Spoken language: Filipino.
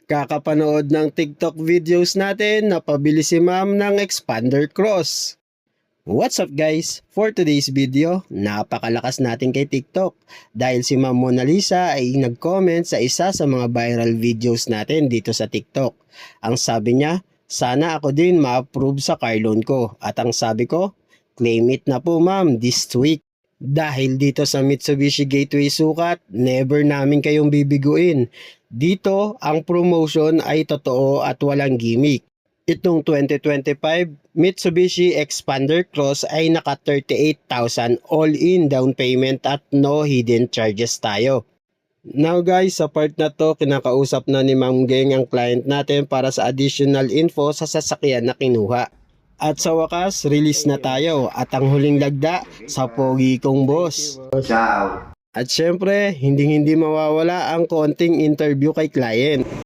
Kakapanood ng TikTok videos natin, napabili si ma'am ng expander cross. What's up guys? For today's video, napakalakas natin kay TikTok dahil si Ma'am Mona Lisa ay nag-comment sa isa sa mga viral videos natin dito sa TikTok. Ang sabi niya, sana ako din ma-approve sa car loan ko. At ang sabi ko, claim it na po ma'am this week. Dahil dito sa Mitsubishi Gateway Sukat, never namin kayong bibiguin. Dito, ang promotion ay totoo at walang gimmick. Itong 2025 Mitsubishi Expander Cross ay naka 38,000 all-in down payment at no hidden charges tayo. Now guys, sa part na to, kinakausap na ni Ma'am Geng ang client natin para sa additional info sa sasakyan na kinuha. At sa wakas, release na tayo at ang huling lagda sa pogi kong boss. Ciao. At syempre, hindi mawawala ang konting interview kay client.